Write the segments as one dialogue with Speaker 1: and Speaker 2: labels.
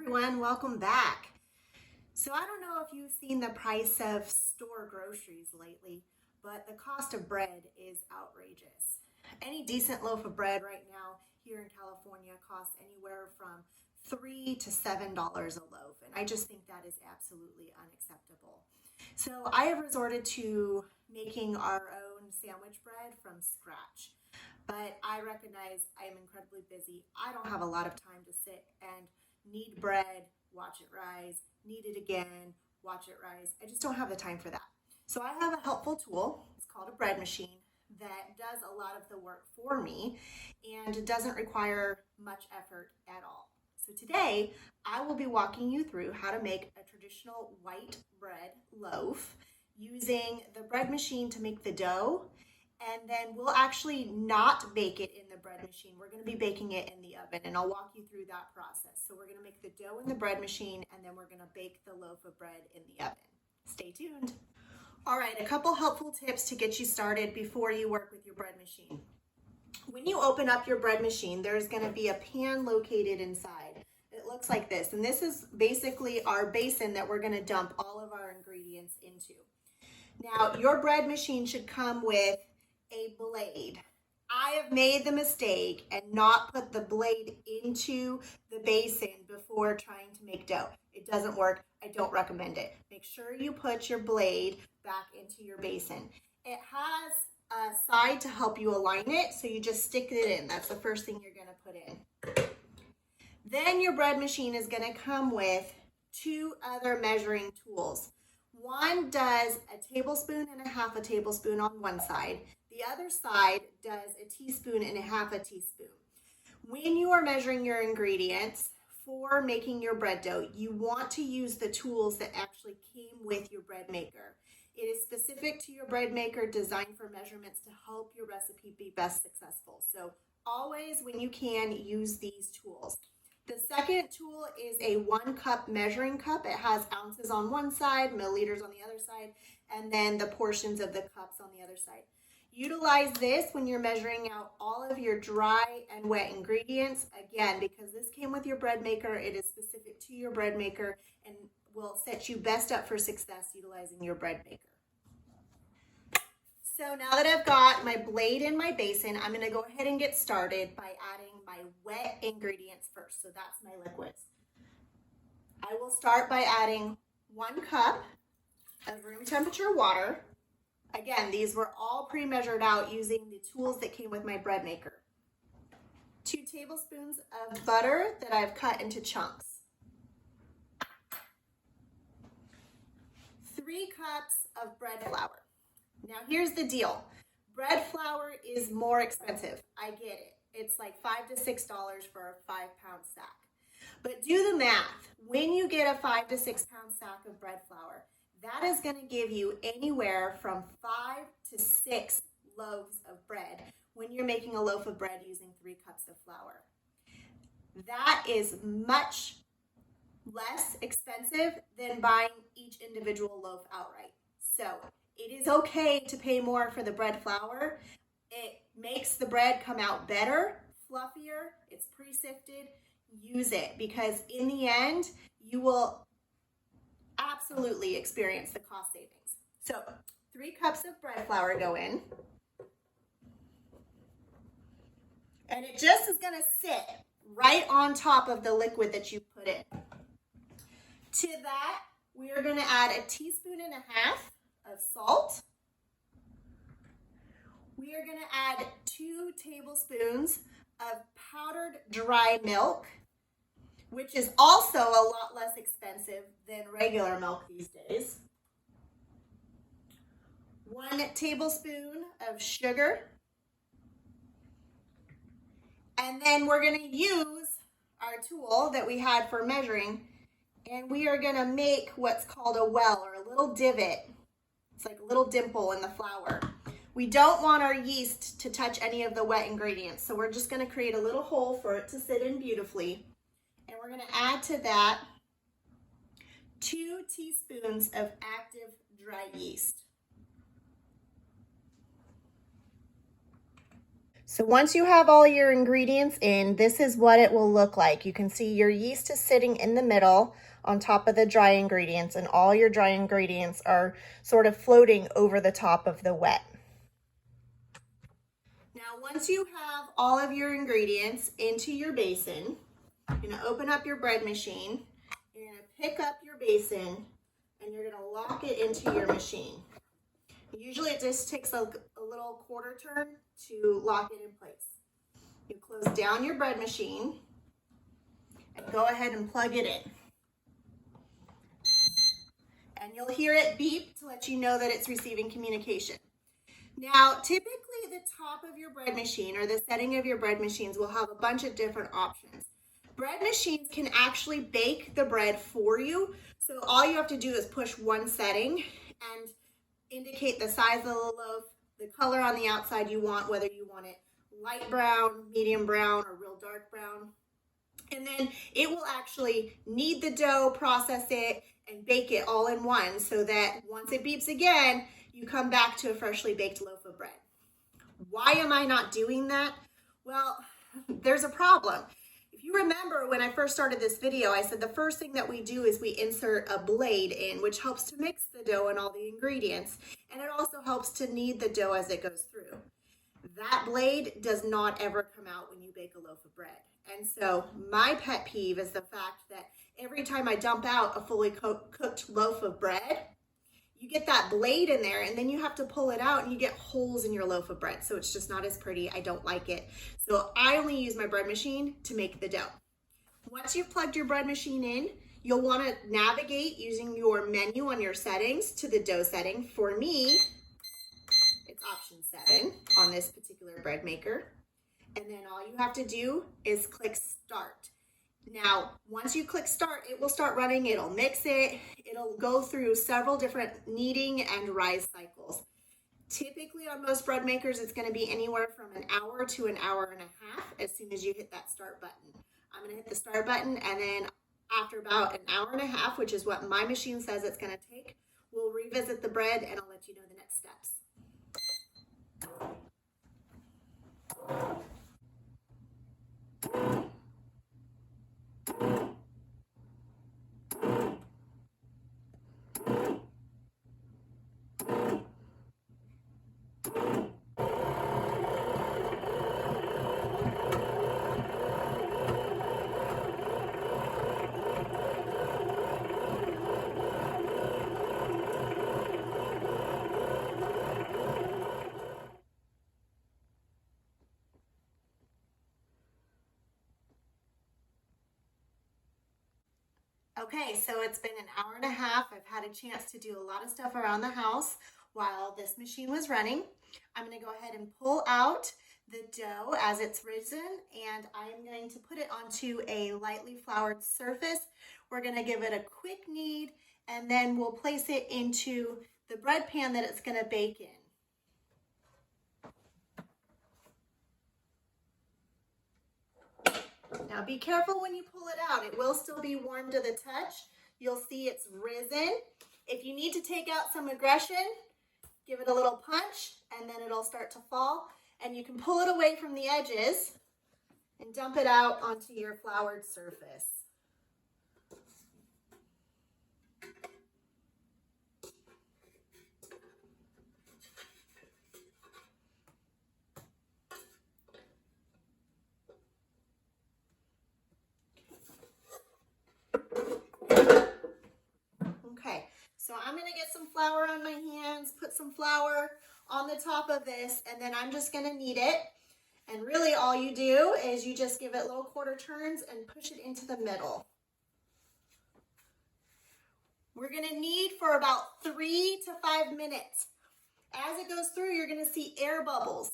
Speaker 1: everyone, welcome back. So I don't know if you've seen the price of store groceries lately, but the cost of bread is outrageous. Any decent loaf of bread right now here in California costs anywhere from $3 to $7 a loaf, and I just think that is absolutely unacceptable. So I have resorted to making our own sandwich bread from scratch. But I recognize I am incredibly busy. I don't have a lot of time to sit and knead bread, watch it rise, knead it again, watch it rise. I just don't have the time for that. So I have a helpful tool. It's called a bread machine that does a lot of the work for me and doesn't require much effort at all. So today I will be walking you through how to make a traditional white bread loaf using the bread machine to make the dough, and then we'll actually not bake it in the bread machine. We're going to be baking it in the oven, and I'll walk you through that process. So we're going to make the dough in the bread machine, and then we're going to bake the loaf of bread in the oven. Stay tuned. All right, a couple helpful tips to get you started before you work with your bread machine. When you open up your bread machine, there's going to be a pan located inside. It looks like this, and this is basically our basin that we're going to dump all of our ingredients into. Now, your bread machine should come with a blade. I have made the mistake and not put the blade into the basin before trying to make dough. It doesn't work. I don't recommend it. Make sure you put your blade back into your basin. It has a side to help you align it, so you just stick it in. That's the first thing you're going to put in. Then your bread machine is going to come with two other measuring tools. One does a tablespoon and a half a tablespoon on one side. The other side does a teaspoon and a half a teaspoon. When you are measuring your ingredients for making your bread dough, you want to use the tools that actually came with your bread maker. It is specific to your bread maker, designed for measurements to help your recipe be best successful. So always, when you can, use these tools. The second tool is a 1 cup measuring cup. It has ounces on one side, milliliters on the other side, and then the portions of the cups on the other side. Utilize this when you're measuring out all of your dry and wet ingredients. Again, because this came with your bread maker, it is specific to your bread maker and will set you best up for success utilizing your bread maker. So now that I've got my blade in my basin, I'm going to go ahead and get started by adding my wet ingredients first. So that's my liquids. I will start by adding 1 cup of room temperature water. Again, these were all pre-measured out using the tools that came with my bread maker. 2 tablespoons of butter that I've cut into chunks. 3 cups of bread flour. Now here's the deal. Bread flour is more expensive. I get it. It's like $5 to $6 for a 5-pound sack. But do the math. When you get a 5 to 6 pound sack of bread flour, that is going to give you anywhere from 5 to 6 loaves of bread when you're making a loaf of bread using 3 cups of flour. That is much less expensive than buying each individual loaf outright. So it is okay to pay more for the bread flour. It makes the bread come out better, fluffier, it's pre-sifted. Use it, because in the end, you will absolutely experience the cost savings. So 3 cups of bread flour go in. And it just is going to sit right on top of the liquid that you put in. To that, we are going to add a teaspoon and a half of salt. We are going to add 2 tablespoons of powdered dry milk, which is also a lot less expensive than regular milk these days. 1 tablespoon of sugar. And then we're going to use our tool that we had for measuring, and we are going to make what's called a well, or a little divot. It's like a little dimple in the flour. We don't want our yeast to touch any of the wet ingredients, so we're just going to create a little hole for it to sit in beautifully. And we're going to add to that 2 teaspoons of active dry yeast. So once you have all your ingredients in, this is what it will look like. You can see your yeast is sitting in the middle on top of the dry ingredients, and all your dry ingredients are sort of floating over the top of the wet. Now, once you have all of your ingredients into your basin, you're gonna open up your bread machine, you're gonna pick up your basin, and you're gonna lock it into your machine. Usually it just takes a little quarter turn to lock it in place. You close down your bread machine and go ahead and plug it in. And you'll hear it beep to let you know that it's receiving communication. Now, typically the top of your bread machine or the setting of your bread machines will have a bunch of different options. Bread machines can actually bake the bread for you. So all you have to do is push one setting and indicate the size of the loaf, the color on the outside you want, whether you want it light brown, medium brown, or real dark brown. And then it will actually knead the dough, process it, and bake it all in one so that once it beeps again, you come back to a freshly baked loaf of bread. Why am I not doing that? Well, there's a problem. If you remember when I first started this video, I said the first thing that we do is we insert a blade in, which helps to mix the dough and all the ingredients. And it also helps to knead the dough as it goes through. That blade does not ever come out when you bake a loaf of bread. And so my pet peeve is the fact that every time I dump out a fully cooked loaf of bread, you get that blade in there and then you have to pull it out and you get holes in your loaf of bread. So it's just not as pretty. I don't like it. So I only use my bread machine to make the dough. Once you've plugged your bread machine in, you'll want to navigate using your menu on your settings to the dough setting. For me, it's option 7 on this particular bread maker. And then all you have to do is click start. Now, once you click start, it will start running, it'll mix it, it'll go through several different kneading and rise cycles. Typically on most bread makers, it's gonna be anywhere from an hour to an hour and a half as soon as you hit that start button. I'm gonna hit the start button, and then after about an hour and a half, which is what my machine says it's gonna take, we'll revisit the bread and I'll let you know the next steps. Okay, so it's been an hour and a half. I've had a chance to do a lot of stuff around the house while this machine was running. I'm going to go ahead and pull out the dough as it's risen, and I'm going to put it onto a lightly floured surface. We're going to give it a quick knead, and then we'll place it into the bread pan that it's going to bake in. Now be careful when you pull it out. It will still be warm to the touch. You'll see it's risen. If you need to take out some aggression, give it a little punch and then it'll start to fall. And you can pull it away from the edges and dump it out onto your floured surface. Okay, so I'm gonna get some flour on my hands, put some flour on the top of this, and then I'm just gonna knead it. And really all you do is you just give it little quarter turns and push it into the middle. We're gonna knead for about 3 to 5 minutes. As it goes through, you're gonna see air bubbles,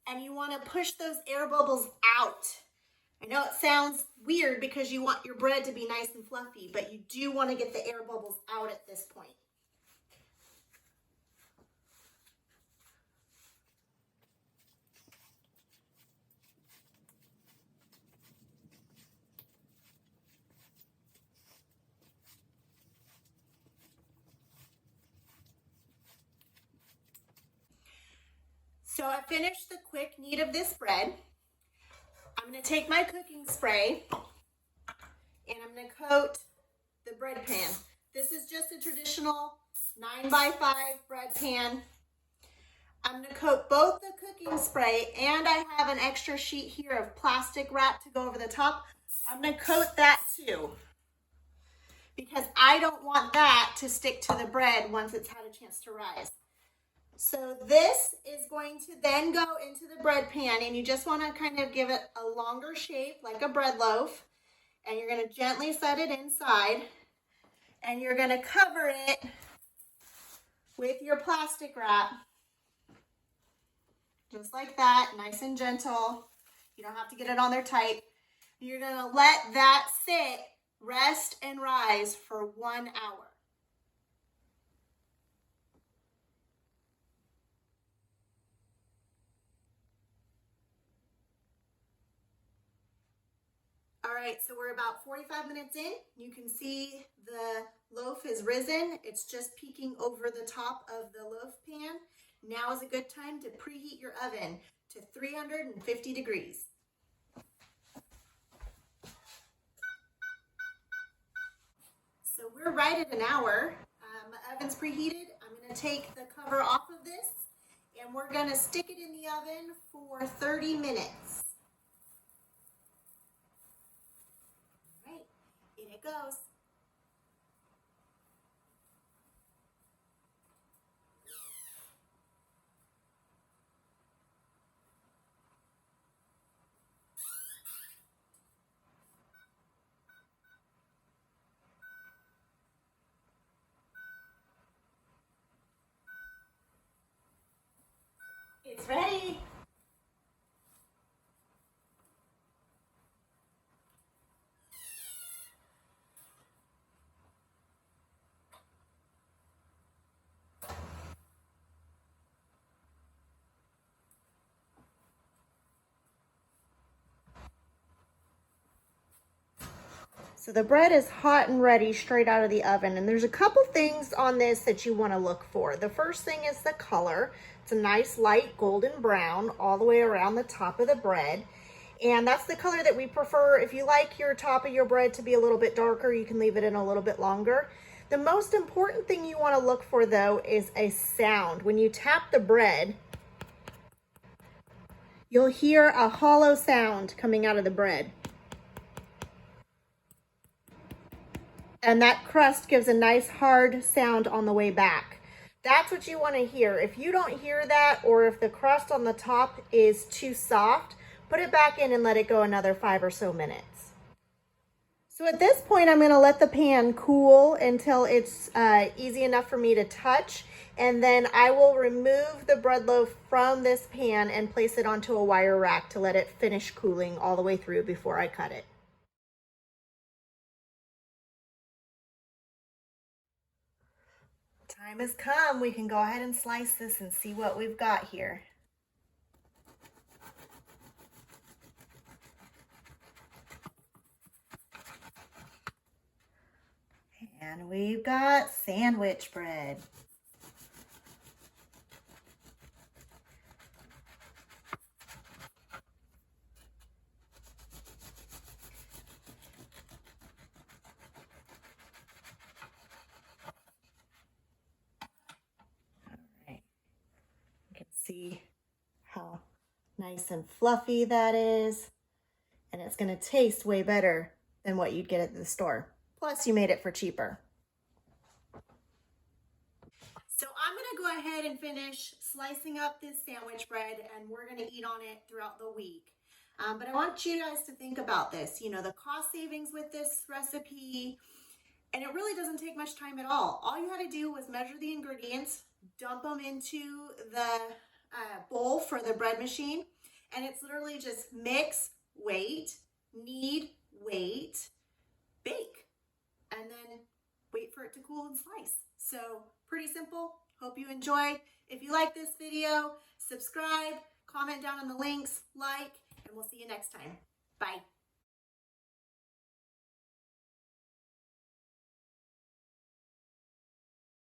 Speaker 1: and you wanna push those air bubbles out. I know it sounds weird because you want your bread to be nice and fluffy, but you do want to get the air bubbles out at this point. So I finished the quick knead of this bread. I'm going to take my cooking spray and I'm going to coat the bread pan. This is just a traditional 9x5 bread pan. I'm going to coat both the cooking spray and I have an extra sheet here of plastic wrap to go over the top. I'm going to coat that too, because I don't want that to stick to the bread once it's had a chance to rise. So this is going to then go into the bread pan, and you just want to kind of give it a longer shape like a bread loaf, and you're going to gently set it inside, and you're going to cover it with your plastic wrap, just like that, nice and gentle. You don't have to get it on there tight. You're going to let that sit, rest, and rise for 1 hour. All right, so we're about 45 minutes in. You can see the loaf is risen. It's just peeking over the top of the loaf pan. Now is a good time to preheat your oven to 350 degrees. So we're right at an hour. My oven's preheated. I'm going to take the cover off of this, and we're going to stick it in the oven for 30 minutes. All right, in it goes. It's ready. So the bread is hot and ready straight out of the oven, and there's a couple things on this that you want to look for. The first thing is the color. It's a nice light golden brown all the way around the top of the bread, and that's the color that we prefer. If you like your top of your bread to be a little bit darker, you can leave it in a little bit longer. The most important thing you want to look for, though, is a sound. When you tap the bread, you'll hear a hollow sound coming out of the bread. And that crust gives a nice hard sound on the way back. That's what you want to hear. If you don't hear that, or if the crust on the top is too soft, put it back in and let it go another 5 or so minutes. So at this point, I'm going to let the pan cool until it's easy enough for me to touch. And then I will remove the bread loaf from this pan and place it onto a wire rack to let it finish cooling all the way through before I cut it. Time has come. We can go ahead and slice this and see what we've got here. And we've got sandwich bread. See how nice and fluffy that is, and it's going to taste way better than what you'd get at the store. Plus you made it for cheaper. So I'm going to go ahead and finish slicing up this sandwich bread, and we're going to eat on it throughout the week. But I want you guys to think about this, you know, the cost savings with this recipe, and it really doesn't take much time at all. All you had to do was measure the ingredients, dump them into the bowl for the bread machine, and it's literally just mix, wait, knead, wait, bake, and then wait for it to cool and slice. So pretty simple. Hope you enjoyed. If you like this video, subscribe, comment down on the links, like, and we'll see you next time. Bye.